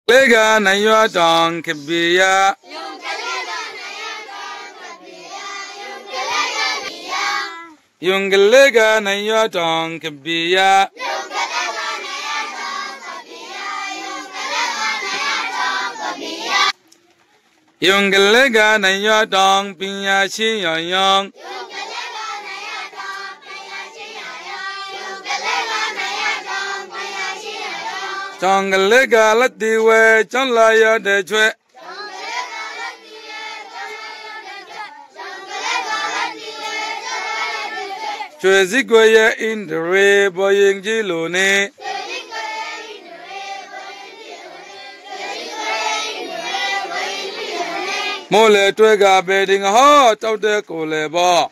Lega na yo dong kebiya. Yungalega na yo dong kebiya. Yungalega na yo dong pinya chi yo yong. Jongalega la diwe chon la yo de chwe. Chwe zigwe in the re boying jilone. Mole twega bedding hot out the colebo.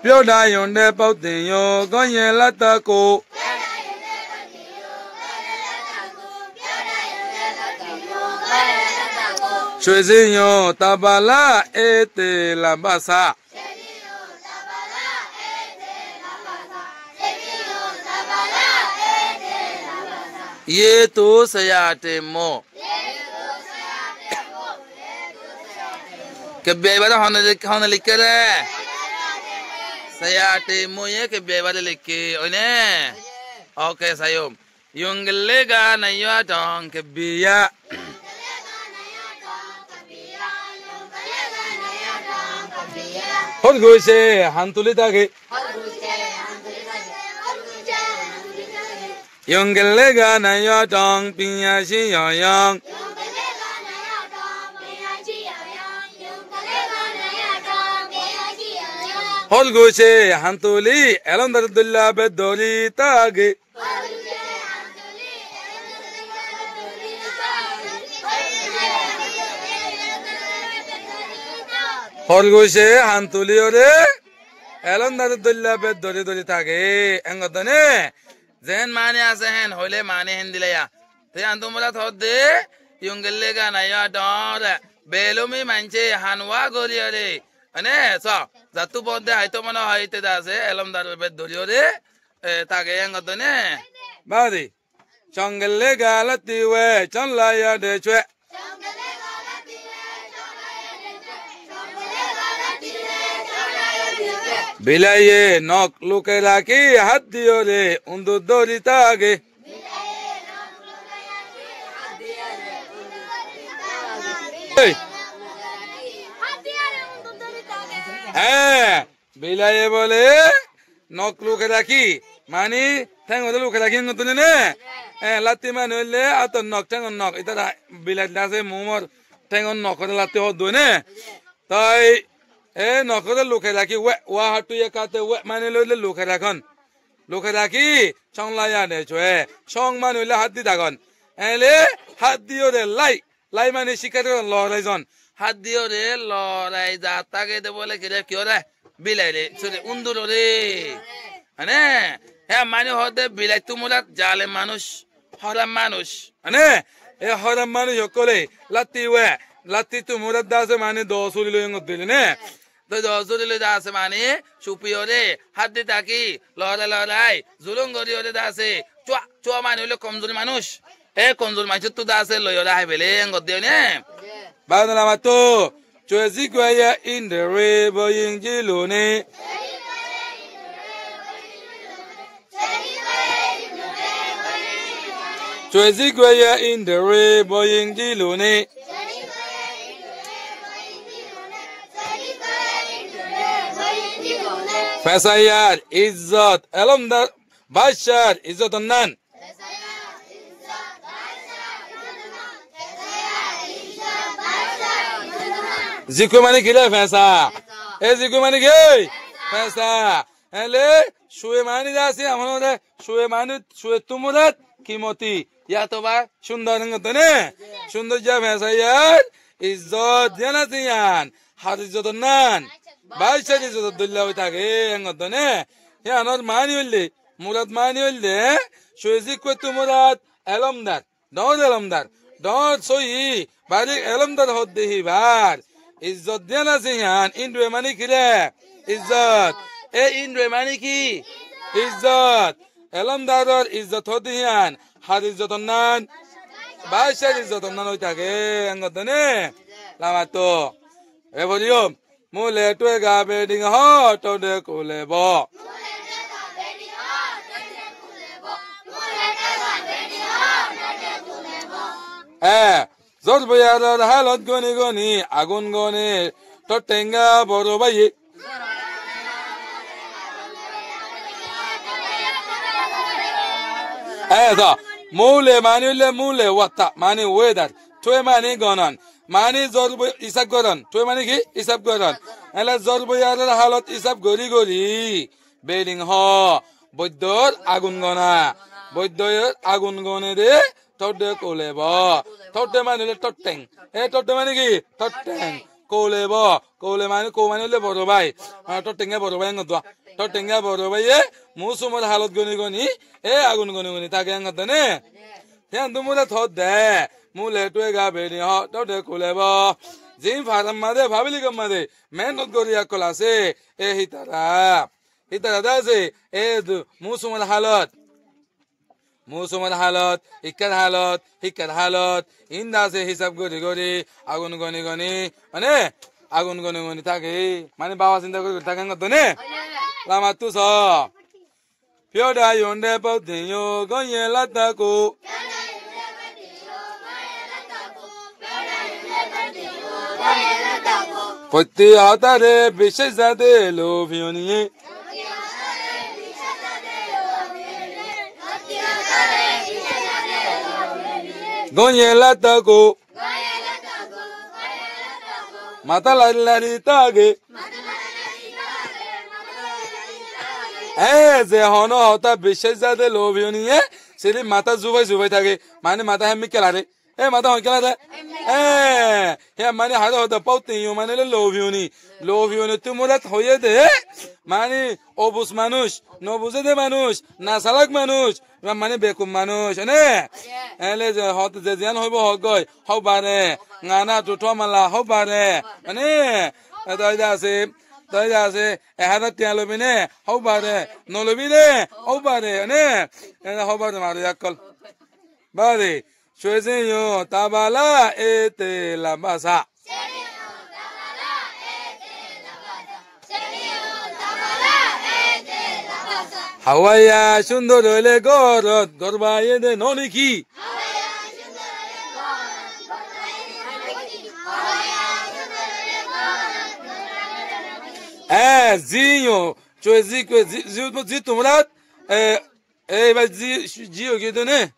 Pio da yon de pautin yo gonye latako. Chuezinho tabala ete la basa. Ye tu sayate mo. Que beba hona likere. Sayate mo ye que beba like one. Okay sayom. Yunglega na yo dong que biya. Hot goise hantuli tage. Yunglega na yo dong pinya shi yo yang. Hot goise hantuli elandardullah bedoli tage. Hot goise hantuli ore elandardullah bedoli tage. Engodane. Zen mane asen hole mane hendilaya. Te antumula thodde yungelega na ya dor belumi manche hanwa goliore. Ane so zatu bodde haito mano haite dase elamdar be doliore tage engodane. Badi chongelega latiwe chonlaya de chwe. Bilaye nok lukera ki haddiore undu dori tage. Bilaye bole nok lukera ki mani tengo de lukera ki ngutune ne lati manuelle ato nok tengo nok itara bilay dase mumor tengo nok de lati hoddo ne tai nokore lukera ki we wa hatu ye kate we mane lo le lukera kon lukera ki chongla ya ne chwe chong manu le haddi dagon ele haddi ore lai mane shikare lo raison haddi ore lo rai jata ke de bole kire ki ore bilai le sore unduro re ane he mane hode bilai tumulat jale manush haram manush ane e haram manush yokole lati tumulat dase mane dosuli lo ngodile ne तो जोसुरी ले दासे माने सुपियोरे हद्दी ताकी लौराई जुलुंगोरी ओरे दासे चुआ माने ले कमजोरी मानुष कमजोर माइच तू दासे लोयोरा है बेले ngode ne बादला मातो चुएजी गया in the river yingjilu ne चुएजी गया in the river yingjilu ne Fasayar, Izzat, Elamdar, Bashar, Izzat Nan. Ziku mani kile fasa. Ziku mani ke fasa. Hele, shue mani dasi amano shue mani shue tumurat kimoti. Ya to ba shundar ngotone. Shundar ja fasayar, Izzat janatiyan, Harizzat Nan. Bashar Izzat Abdullah tage ngotone. Ya nor mani ulle, Murad mani ulle. Shue ziku tumurat Elamdar. Don't Elamdar. Don't soyi. Bari Elamdar hoddehi bar. Izzat diana sihan indwe mani kile Izzat indwe mani ki ইজ্জত এলমদারর ইজ্জত হদিয়ান হার ইজ্জত নান বাইশের ইজ্জত নান হই থাকে আঙ্গতনে লামাতো এ বলিও মুলে টুয়ে গা বেডিং হ টোডে কুলেব জোর বয়ার হালত গনি গনি আগুন গনে তো টেঙ্গা বড় ভাই মৌলে মানিলে মৌলে ওয়াত্তা মানে ওয়েদার টুয়ে মানে গণন মানে জোর হিসাব গরন টুয়ে মানে কি হিসাব গরন এলা জোর বয়ার হালত হিসাব গরি গরি বেডিং হ বৈদ্যর আগুন গনা বৈদ্যর আগুন গনে দে টোডে কোলেব টোডে মানে হলে টটেং টোডে মানে কি টটেং কোলেব কোলে মানে কো মানে হলে বড় ভাই টটেঙ্গা বড় ভাই গদা টটেঙ্গা বড় ভাই মুসুমর হালত গনি গনি আগুন গনি গনি তাকে গদনে হেন তুমুলে থদ দে মুলে টুয়ে গা বেনি হ টোডে কোলেব জিম ফারাম মাদে ভাবিলি গম মাদে মেহনত গরিয়া কলাছে হিতারা দাসে মুসুমর হালত ইকার হালত ইন্দাসে হিসাব গরি গরি আগুন গনি গনি মানে আগুন গনি গনি থাকে মানে বাবা চিন্তা করে থাকে গদনে লামা তু স পিওডা ইন্ডে পৌদিও গয়ে লাতাকো পতি হাতারে বিশেষ জাদে লোভিয়নিয়ে গয়ে লাতাকো মাতা লারি তাগে যে হন হতা বিশেষ জাদে লোভিয়নিয়ে সেটি মাথা জুবাই থাকে মানে মাথা হেমি কেলারে মাথা হয় কেলারে হে মানে হাতে হতে পাউতে মানে লোভিয়নি তুমুলাত হয়ে দে মানে অবুজ মানুষ নবুজে দে মানুষ না চালাক মানুষ মানে বেকুম মানুষ এলে যে হত যে যেন হইব হক গয় হব বারে গানা টুঠ মালা হব বারে মানে তই আছে এহাজার টিয়া লবি নে হব বারে নলবি নে হব বারে হব বারে মারে অকল বারে Sueño tabala ete la masa. Hawaya sundorele gorot gorbaye de noniki. Zinho, chuezico, zito murat, vai zio que tu né?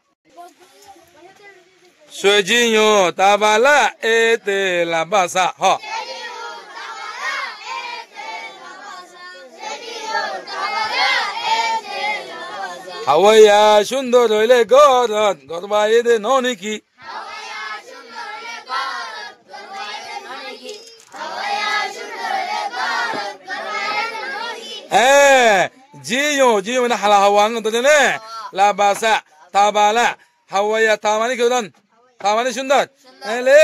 Sueño tabala ete la basa ha Hawaya sundor ile gorot gorbaye de noniki jiyo na hala hawang to ne la basa tabala Hawaya tamani kyodan tamani sundar ele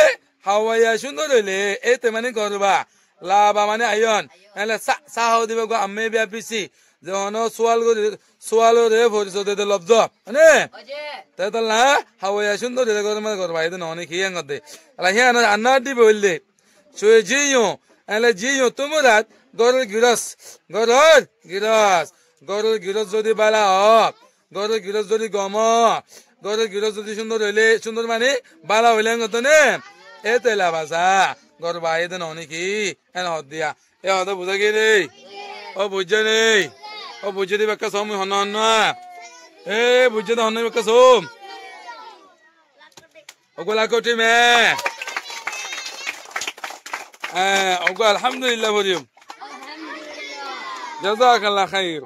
hawaya sundar ele ete mane korba laba mane ayon ele sa ho dibe go amme be apisi jono swalo re phoriso de lobjo ane tetala hawaya sundar ele korba ede noni khiyang ode ala hiya na anadi bolde soe jiyo ele jiyo tumurat gorol giras jodi bala hok gorol giras jodi gomo গরের গিরজ যদি সুন্দর হইলে সুন্দর মানে বালা হইলে গতনে এতে লাবাসা গর বাইদে ননিকি N হদিয়া এ হদ বুঝা গেলে ও বুঝে নেই ও বুঝে দিবে একটা সম হন হন এ বুঝে দে হন একটা সম ওগুলা কোটি মে ওগো আলহামদুলিল্লাহ বলিম জাযাকাল্লাহ খাইর